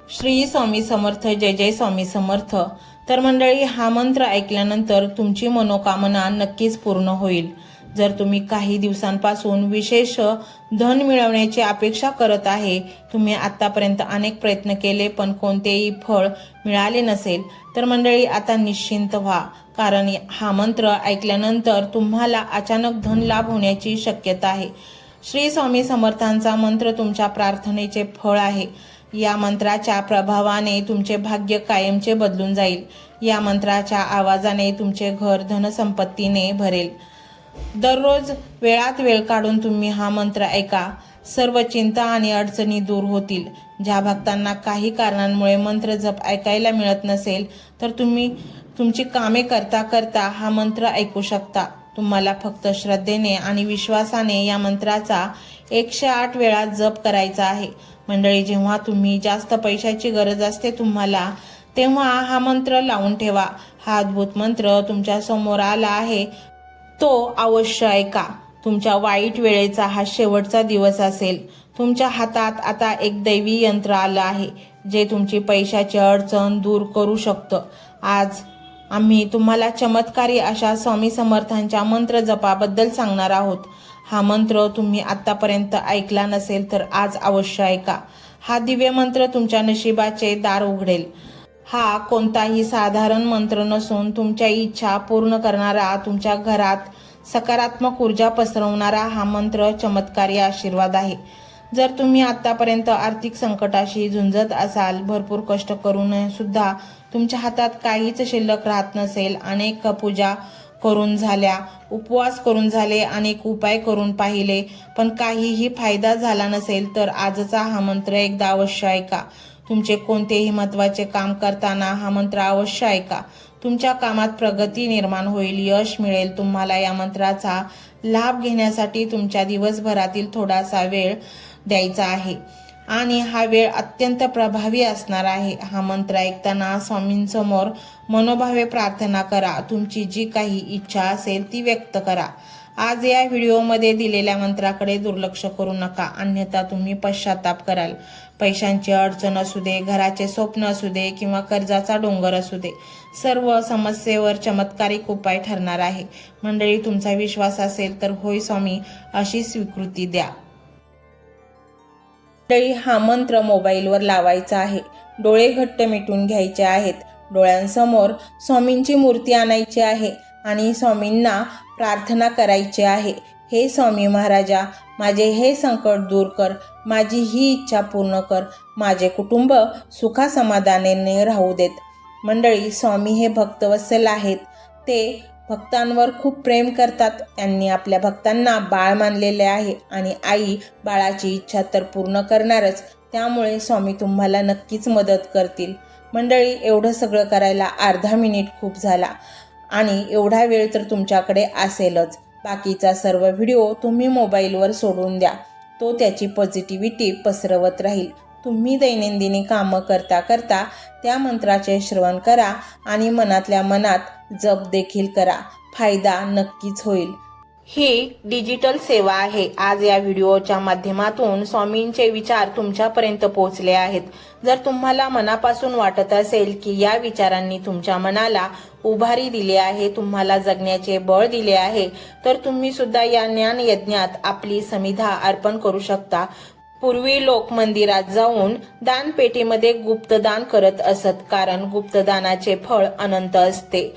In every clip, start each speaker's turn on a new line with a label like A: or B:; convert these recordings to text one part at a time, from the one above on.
A: श्री स्वामी समर्थ, जय जय स्वामी समर्थ। तर मंडळी, हा मंत्र ऐकल्यानंतर तुमची मनोकामना नक्कीच पूर्ण होईल। जर तुम्ही काही दिवसांपासून विशेष धन मिळवण्याची अपेक्षा करत आहे, तुम्ही आतापर्यंत अनेक प्रयत्न केले पण कोणतेही फळ मिळाले नसेल, तर मंडळी आता निश्चिंत व्हा, कारण हा मंत्र ऐकल्यानंतर तुम्हाला अचानक धन लाभ होण्याची शक्यता आहे। श्री स्वामी समर्थांचा मंत्र तुमच्या प्रार्थनेचे फळ आहे। या मंत्राच्या प्रभावाने तुमचे भाग्य कायमचे बदलून जाईल। या मंत्राच्या आवाजाने तुमचे घर धनसंपत्तीने भरेल। दररोज वेळात वेळ काढून तुम्ही हा मंत्र ऐका, सर्व चिंता आणि अडचणी दूर होतील। ज्या भक्तांना काही कारणांमुळे मंत्र जप ऐकायला मिळत नसेल, तर तुम्ही तुमची कामे करता करता हा मंत्र ऐकू शकता। तुम्हाला फक्त श्रद्धेने आणि विश्वासाने या मंत्राचा 108 वेळा जप करायचा आहे। मंडळी, जेव्हा तुम्ही जास्त पैशाची गरज असते तुम्हाला, तेव्हा हा मंत्र लावून ठेवा। हा अद्भुत मंत्र तुमच्या समोर आला आहे, तो अवश्य ऐका। तुमच्या वाईट वेळेचा हा शेवटचा दिवस असेल। तुमच्या हातात आता एक दैवी यंत्र आलं आहे, जे तुमची पैशाची अडचण दूर करू शकतं। आज आम्ही तुम्हाला चमत्कारी अशा स्वामी समर्थांच्या मंत्र जपाबद्दल सांगणार आहोत। हा मंत्र तुम्ही आतापर्यंत ऐकला नसेल तर आज अवश्य ऐका। हा दिव्य मंत्र तुमच्या नशिबाचे दार उघडेल। हा कोणताही साधारण मंत्र नसून तुमच्या इच्छा पूर्ण करणारा, तुमच्या घरात सकारात्मक ऊर्जा पसरवणारा हा मंत्र चमत्कारी आशीर्वाद आहे। जर तुम्ही आतापर्यंत आर्थिक संकटाशी झुंजत असाल, भरपूर कष्ट करून सुद्धा तुमच्या हातात काहीच शिल्लक राहत नसेल, अनेक पूजा करून झाल्या, उपवास करून झाले, अनेक उपाय करून पाहिले पण काहीही फायदा झाला नसेल, तर आजचा हा मंत्र एकदा अवश्य ऐका। तुमचे कोणतेही महत्त्वाचे काम करताना हा मंत्र अवश्य ऐका। तुमच्या कामात प्रगती निर्माण होईल, यश मिळेल। तुम्हाला या मंत्राचा लाभ घेण्यासाठी तुमच्या दिवसभरातील थोडासा वेळ द्यायचा आहे आणि हा वेळ अत्यंत प्रभावी असणार आहे। हा मंत्र ऐकताना स्वामींसमोर मनोभावे प्रार्थना करा। तुमची जी काही इच्छा असेल ती व्यक्त करा। आज या व्हिडिओमध्ये दिलेल्या मंत्राकडे दुर्लक्ष करू नका, अन्यथा तुम्ही पश्चाताप कराल। पैशांची अडचण असू दे, घराचे स्वप्न असू दे किंवा कर्जाचा डोंगर असू दे, सर्व समस्येवर चमत्कारिक उपाय ठरणार आहे। मंडळी, तुमचा विश्वास असेल तर होय स्वामी अशी स्वीकृती द्या। मंडळी, हा मंत्र मोबाईलवर लावायचा आहे। डोळे घट्ट मिटून घ्यायचे आहेत। डोळ्यांसमोर स्वामींची मूर्ती आणायची आहे आणि स्वामींना प्रार्थना करायची आहे। हे स्वामी महाराजा, माझे हे संकट दूर कर, माझी ही इच्छा पूर्ण कर, माझे कुटुंब सुखासमाधानाने राहू देत। मंडळी, स्वामी हे भक्तवत्सल आहेत। ते भक्तांवर खूप प्रेम करतात। त्यांनी आपल्या भक्तांना बाळ मानलेले आहे आणि आई बाळाची इच्छा तर पूर्ण करणारच, त्यामुळे स्वामी तुम्हाला नक्कीच मदत करतील। मंडळी, एवढं सगळं करायला अर्धा मिनिट खूप झाला आणि एवढा वेळ तर तुमच्याकडे असेलच। बाकीचा सर्व व्हिडिओ तुम्ही मोबाईलवर सोडून द्या, तो त्याची पॉझिटिव्हिटी पसरवत राहील। तुम्ही दैनंदिनी कामं करता करता त्या मंत्राचे श्रवण करा आणि मनातल्या मनात जप देखील करा, फायदा नक्कीच होईल। ही डिजिटल सेवा आहे। आज या व्हिडिओच्या माध्यमातून स्वामींचे विचार तुमच्यापर्यंत पोहोचले आहेत। जर तुम्हाला मनापासून वाटत असेल की या विचारांनी तुमच्या मनाला उभारी दिली आहे, तुम्हाला जगण्याचे बळ दिले आहे, तर तुम्ही सुद्धा या ज्ञान यज्ञात आपली समिधा अर्पण करू शकता। पूर्वी लोक मंदिरात जाऊन दानपेटीमध्ये गुप्तदान करत असत, कारण गुप्तदानाचे फळ अनंत असते।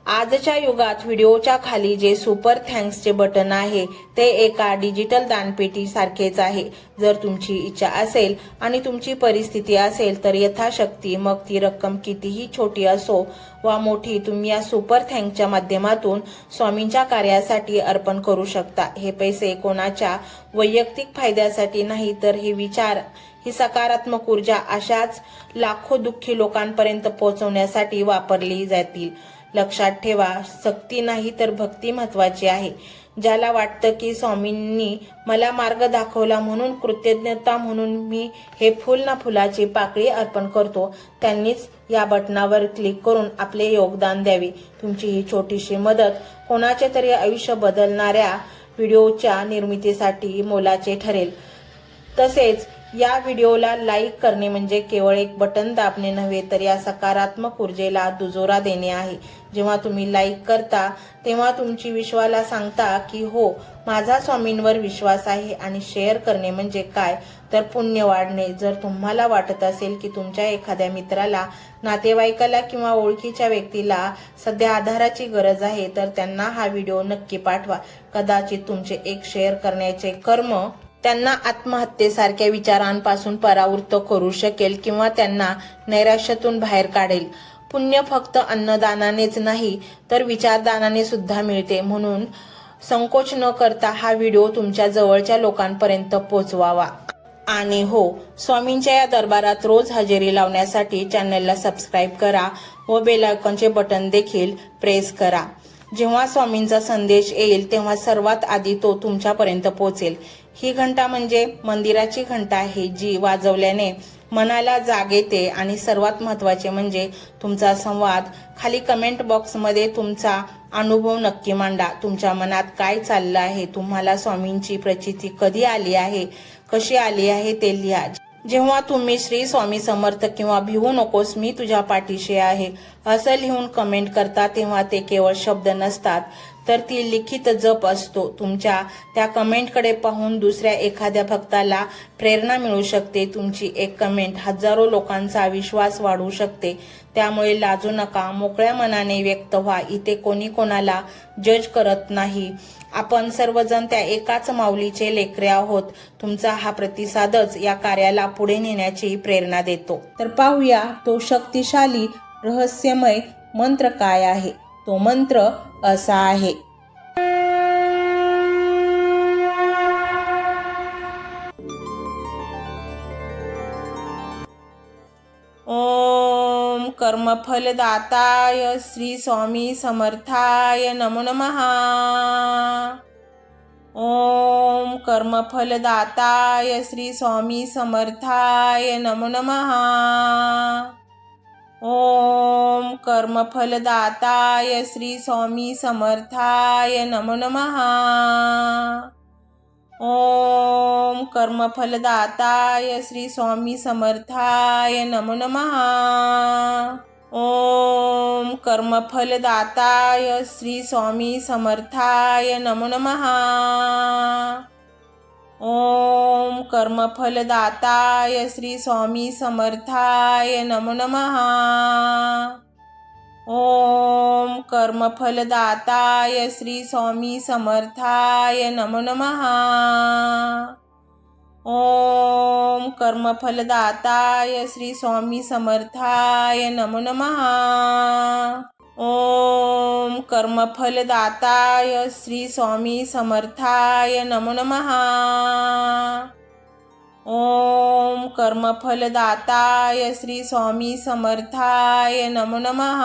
A: आजच्या युगात व्हिडिओच्या खाली जे सुपर थँक्सचे बटन आहे, ते एका डिजिटल दानपेटी सारखेच आहे। जर तुमची इच्छा असेल आणि तुमची परिस्थिती असेल तर यथाशक्ती, मग ती रक्कम कितीही छोटी असो वा मोठी, तुम्ही या सुपर थँक्सच्या माध्यमातून स्वामींच्या कार्यासाठी अर्पण करू शकता। हे पैसे कोणाच्या वैयक्तिक फायद्यासाठी नाही, तर हे विचार, ही सकारात्मक ऊर्जा अशाच लाखो दुःखी लोकांपर्यंत पोहोचवण्यासाठी वापरली जातील। लक्षात ठेवा, सक्ती नाही तर भक्ती महत्वाची आहे। ज्याला वाटतं की स्वामींनी मला मार्ग दाखवला म्हणून कृतज्ञता म्हणून मी हे फुल ना फुलाची पाकळी अर्पण करतो, त्यांनीच या बटनावर क्लिक करून आपले योगदान द्यावे। तुमची ही छोटीशी मदत कोणाचे तरी आयुष्य बदलणाऱ्या व्हिडिओच्या निर्मितीसाठी मोलाचे ठरेल। तसेच या व्हिडिओला लाईक करणे म्हणजे केवळ एक बटन दाबणे नव्हे तर या सकारात्मक ऊर्जेला दुजोरा देणे आहे। जेव्हा तुम्ही लाईक करता तेव्हा तुमची विश्वाला सांगता की हो, माझा स्वामींवर विश्वास आहे। आणि शेअर करणे म्हणजे काय तर पुण्य वाढणे। जर तुम्हाला वाटत असेल की तुमच्या एखाद्या मित्राला, नातेवाईकाला किंवा ओळखीच्या व्यक्तीला सध्या आधाराची गरज आहे तर त्यांना हा व्हिडिओ नक्की पाठवा। कदाचित तुमचे एक शेअर करण्याचे कर्म त्यांना आत्महत्येसारख्या विचारांपासून परावृत्त करू शकेल किंवा त्यांना नैराश्यातून बाहेर काढेल। पुण्य फक्त अन्नदानानेच नाही तर विचारदानाने सुद्धा मिळते। म्हणून संकोच न करता हा व्हिडिओ तुमच्या जवळच्या लोकांपर्यंत पोहोचवावा। आणि हो, स्वामींच्या या दरबारात रोज हजेरी लावण्यासाठी चॅनलला सबस्क्राईब करा व बेल आयकॉनचे बटन देखील प्रेस करा। जेव्हा स्वामींचा संदेश येईल तेव्हा सर्वात आधी तो तुमच्यापर्यंत पोहोचेल। ही घंटा म्हणजे मंदिराची घंटा आहे जी वाजवल्याने मनाला जाग येते। आणि सर्वात महत्त्वाचे म्हणजे तुमचा संवाद। खाली कमेंट बॉक्समध्ये तुमचा अनुभव नक्की मांडा। तुमच्या मनात काय चाललं आहे, तुम्हाला स्वामींची प्रचिती कधी आली आहे, कशी आली आहे ते लिहा। जेव्हा तुम्ही श्री स्वामी समर्थ किंवा भिवू नकोस मी तुझ्या पाठीशी आहे असं लिहून कमेंट करता तेव्हा ते केवळ शब्द नसतात तर ती लिखित जप असतो। तुमच्या त्या कमेंटकडे पाहून दुसऱ्या एखाद्या भक्ताला प्रेरणा मिळू शकते। तुमची एक कमेंट हजारो लोकांचा विश्वास वाढवू शकते। त्यामुळे लाजू नका, मोकळ्या मनाने व्यक्त व्हा। इथे कोणी कोणाला जज करत नाही। आपण सर्वजण त्या एकाच माऊलीचे लेकरे आहोत। तुमचा हा प्रतिसादच या कार्याला पुढे नेण्याची प्रेरणा देतो। तर पाहूया तो शक्तिशाली रहस्यमय मंत्र काय आहे। तो मंत्र असा आहे। ओम कर्मफलदाताय श्री स्वामी समर्थाय नमो नमः। ओम कर्मफलदाताय श्री स्वामी समर्थाय नमो नमः। ओम कर्मफलदाताय श्री स्वामी समर्थाय नमो नमः। ओम कर्मफलदाताय श्री स्वामी समर्थाय नमो नमः। ओम कर्मफलदाताय श्री स्वामी समर्थाय नमो नमः। ओम कर्मफलदाताय श्री स्वामी समर्थाय नमो नमः। ओम कर्मफलदाताय श्री स्वामी समर्थाय नमो नमः। ओम कर्मफलदाताय श्री स्वामी समर्थाय नमो नमः। ओम कर्मफलदाताय श्री स्वामी समर्थाय नमो नमः। ओम कर्मफलदाताय श्री स्वामी समर्थाय नमो नमः।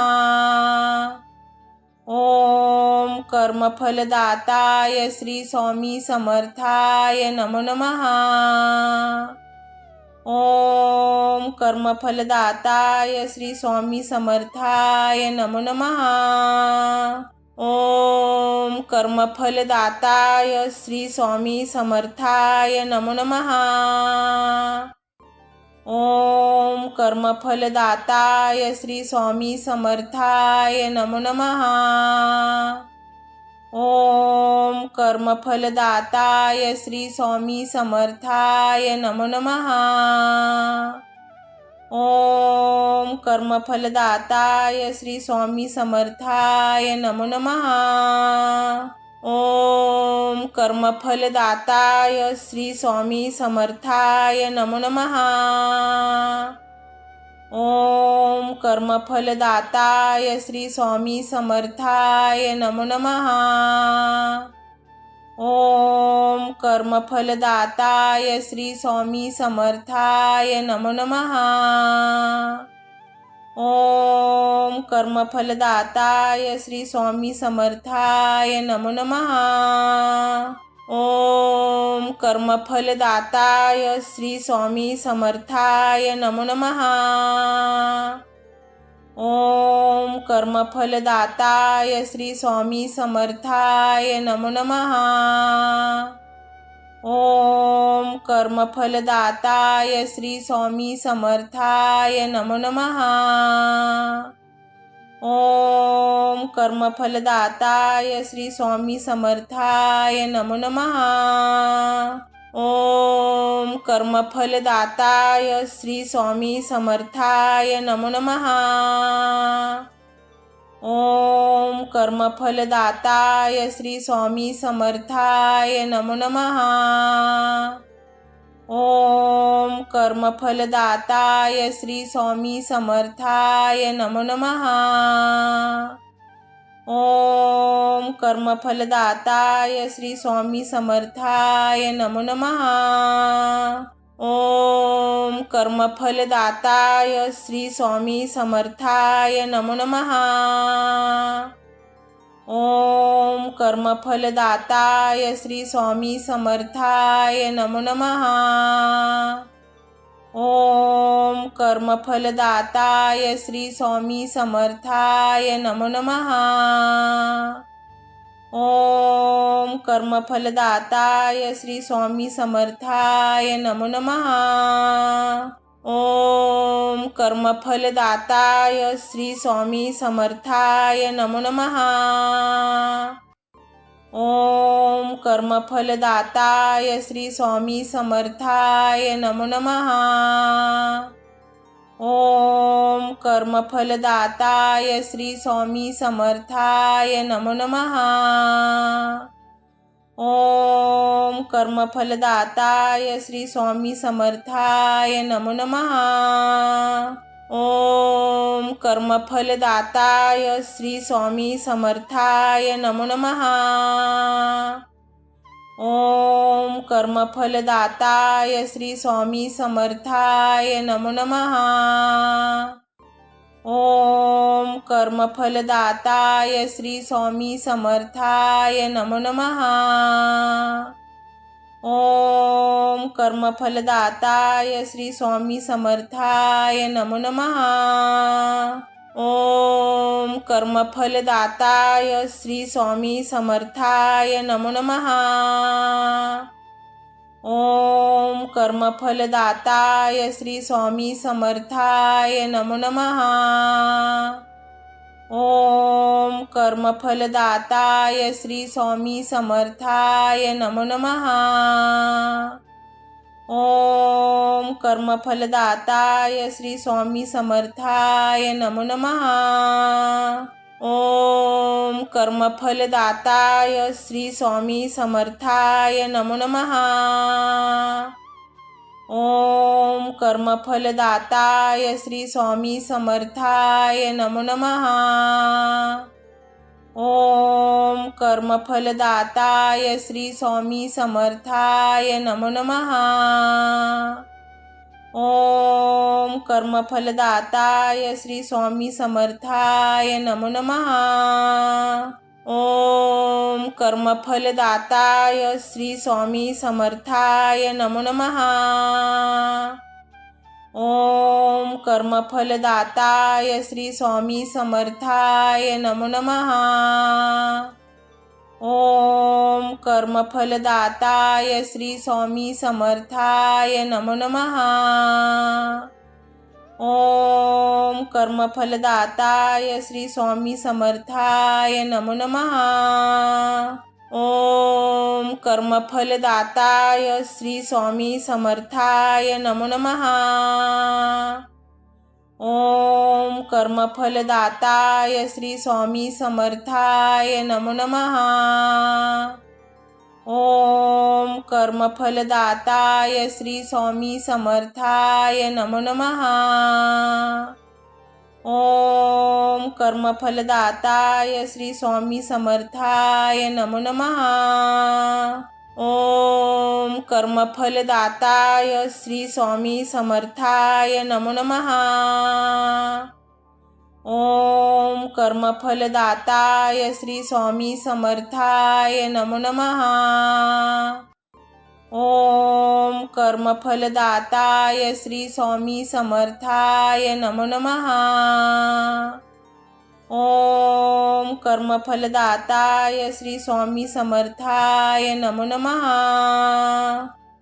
A: ओम कर्मफलदाताय श्री स्वामी समर्थाय नमो नमः। ओम कर्मफलदाताय श्री स्वामी समर्थाय नमो नमः। ओम कर्मफलदाताय श्री स्वामी समर्थाय नमो नमः। ओम कर्मफलदाताय श्री स्वामी समर्थाय नमो नमः। ओम कर्मफलदाताय श्री स्वामी समर्थाय नमो नमः। ओम कर्मफलदाताय श्री स्वामी समर्थाय नमो नमः। ओम कर्मफलदाताय श्री स्वामी समर्थाय नमो नमः। ओम कर्मफलदाताय श्री स्वामी समर्थाय नमो नमः। ओम कर्मफलदाताय श्री स्वामी समर्थाय नमो नमः। ओम कर्मफलदाताय श्री स्वामी समर्थाय नमो नमः। ओम कर्मफलदाताय श्री स्वामी समर्थाय नमो नमः। ओम कर्मफलदाताय श्री स्वामी समर्थाय नमो नमः। ओम कर्मफलदाताय श्री स्वामी समर्थाय नमो नमः। ओम कर्मफलदाताय श्री स्वामी समर्थाय नमो नमः। ओम कर्मफलदाताय श्री स्वामी समर्थाय नमो नमः। ओम कर्मफलदाताय श्री स्वामी समर्थाय नमो नमः। ओम कर्मफलदाताय श्री स्वामी समर्थाय नमो नमः। ओम कर्मफलदाताय श्री स्वामी समर्थाय नमो नमः। ओम कर्मफलदाताय श्री स्वामी समर्थाय नमो नमः। ओम कर्मफलदाताय श्री स्वामी समर्थाय नमो नमः। ओम कर्मफलदाताय श्री स्वामी समर्थाय नमो नमः। ओम कर्मफलदाताय श्री स्वामी समर्थाय नमो नमः। ओम कर्मफलदाताय श्री स्वामी समर्थाय नमो नमः। ओम कर्मफलदाताय श्री स्वामी समर्थाय नमो नमः। ओम कर्मफलदाताय श्री स्वामी समर्थाय नमो नमः। ओम कर्मफलदाताय श्री स्वामी समर्थाय नमो नमः। ओम कर्मफलदाताय श्री स्वामी समर्थाय नमो नमः। ओम कर्मफलदाताय श्री स्वामी समर्थाय नमो नमः। ओम कर्मफलदाताय श्री स्वामी समर्थाय नमो नमः। ओम कर्मफलदाताय श्री स्वामी समर्थाय नमो नमः। ओम कर्मफलदाताय श्री स्वामी समर्थाय नमो नमः। ओम कर्मफलदाताय श्री स्वामी समर्थाय नमो नमः। ओम कर्मफलदाताय श्री स्वामी समर्थाय नमो नमः। ओम कर्मफलदाताय श्री स्वामी समर्थाय नमो नमः। ओम कर्मफलदाताय श्री स्वामी समर्थाय नमो नमः। ओम कर्मफलदाताय श्री स्वामी समर्थाय नमो नमः। ओम कर्मफलदाताय श्री स्वामी समर्थाय नमो नमः। ओम कर्मफलदाताय श्री स्वामी समर्थाय नमो नमः। ओम कर्मफलदाताय श्री स्वामी समर्थाय नमो नमः। ओम कर्मफलदाताय श्री स्वामी समर्थाय नमो नमः। ओम कर्मफलदाताय श्री स्वामी समर्थाय नमो नमः। ओम कर्मफलदाताय श्री स्वामी समर्थाय नमो नमः। ओम कर्मफलदाताय श्री स्वामी समर्थाय नमो नमः। ओम कर्मफलदाताय श्री स्वामी समर्थाय नमो नमः। ओम कर्मफलदाताय श्री स्वामी समर्थाय नमो नमः। ओम कर्मफलदाताय श्री स्वामी समर्थाय नमो नमः। ओम कर्मफलदाताय श्री स्वामी समर्थाय नमो नमः। ओम कर्मफलदाताय श्री स्वामी समर्थाय नमो नमः। ओम कर्मफलदाताय श्री स्वामी समर्थाय नमो नमः। ओम कर्मफलदाताय श्री स्वामी समर्थाय नमो नमः।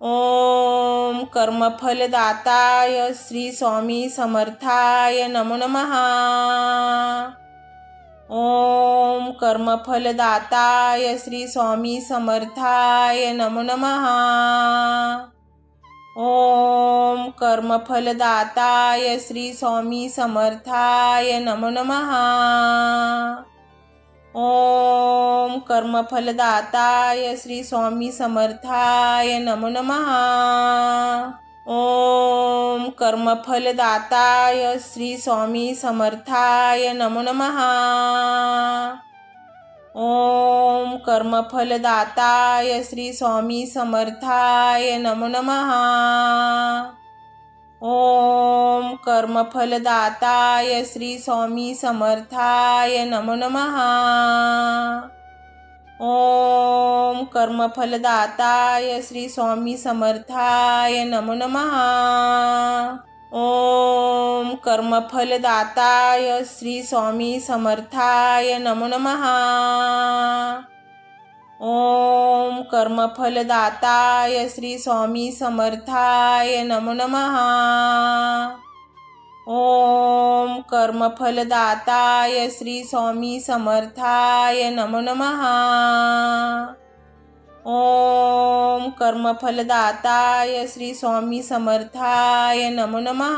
A: ओम कर्मफलदाताय श्री स्वामी समर्थाय नमो नमः। ओम कर्मफलदाताय श्री स्वामी समर्थाय नमो नमः। ओम कर्मफलदाताय श्री स्वामी समर्थाय नमो नमः। ओम कर्मफलदाताय श्री स्वामी समर्थाय नमो नमः। ओम कर्मफलदाताय श्री स्वामी समर्थाय नमो नमः। ओम कर्मफलदाताय श्री स्वामी समर्थाय नमो नमः। ओम कर्मफलदाताय श्री स्वामी समर्थाय नमो नमः। ओम कर्मफलदाताय श्री स्वामी समर्थाय नमो नमः। ओम कर्मफलदाताय श्री स्वामी समर्थाय नमो नमः। ओम कर्मफलदाताय श्री स्वामी समर्थाय नमो नमः। ओम कर्मफलदाताय श्री स्वामी समर्थाय नमो नमः। ओम कर्मफलदाताय श्री स्वामी समर्थाय नमो नमः।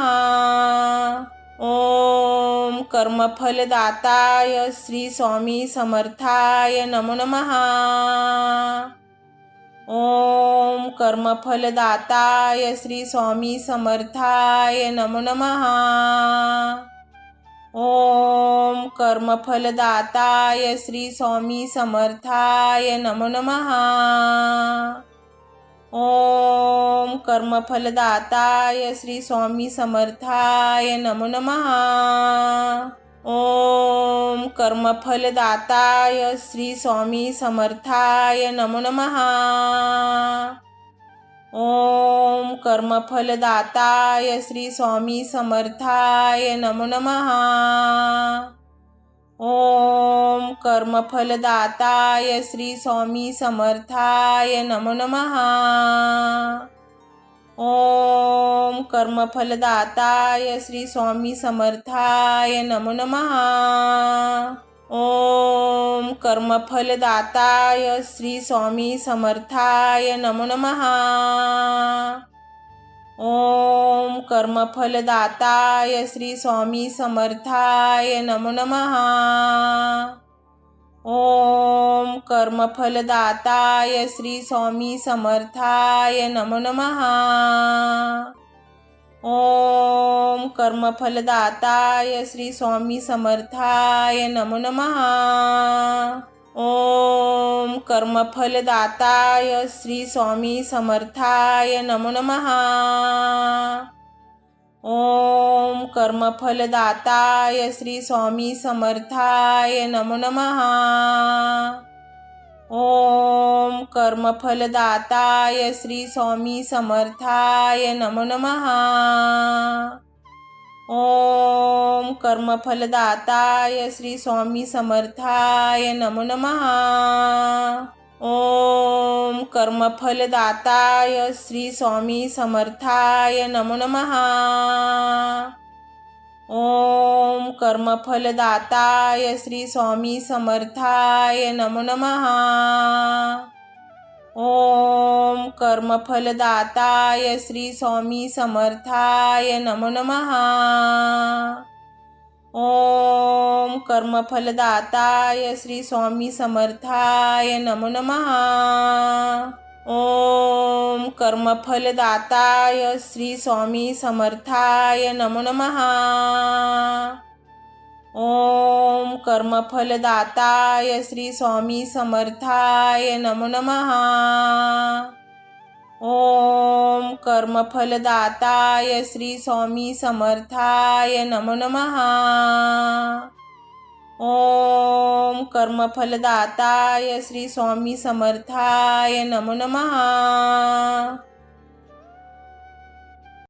A: ओम कर्मफलदाताय श्री स्वामी समर्थाय नमो नमः। ओम कर्मफलदाताय श्री स्वामी समर्थाय नमो नमः। ओम कर्मफलदाताय श्री स्वामी समर्थाय नमो नमः। ओम कर्मफलदाताय श्री स्वामी समर्थाय नमो नमः। ओम कर्मफलदाताय श्री स्वामी समर्थाय नमो नमः। ओम कर्मफलदाताय श्री स्वामी समर्थाय नमो नमः। ओम कर्मफलदाताय श्री स्वामी समर्थाय नमो नमः। ओम कर्मफलदाताय श्री स्वामी समर्थाय नमो नमः। ओम कर्मफलदाताय श्री स्वामी समर्थाय नमो नमः। ओम कर्मफलदाताय श्री स्वामी समर्थाय नमो नमः। ओम कर्मफलदाताय श्री स्वामी समर्थाय नमो नमः। ओम कर्मफलदाताय श्री स्वामी समर्थाय नमो नमः। ओम कर्मफलदाताय श्री स्वामी समर्थाय नमो नमः। ओम कर्मफलदाताय श्री स्वामी समर्थाय नमो नमः। ओम कर्मफलदाताय श्री स्वामी समर्थाय नमो नमः। ओम कर्मफलदाताय श्री स्वामी समर्थाय नमो नमः। ओम कर्मफलदाताय श्री स्वामी समर्थाय नमो नमः। ओम कर्मफलदाताय श्री स्वामी समर्थाय नमो नमः। ओम कर्मफलदाताय श्री स्वामी समर्थाय नमो नमः। ओम कर्मफलदाताय श्री स्वामी समर्थाय नमो नमः। ओम कर्मफलदाताय श्री स्वामी समर्थाय नमो नमः। ओम कर्मफलदाताय श्री स्वामी समर्थाय नमो नमः। ओम कर्मफलदाताय श्री स्वामी समर्थाय नमो नमः। ओम कर्मफलदाताय श्री स्वामी समर्थाय नमो नमः।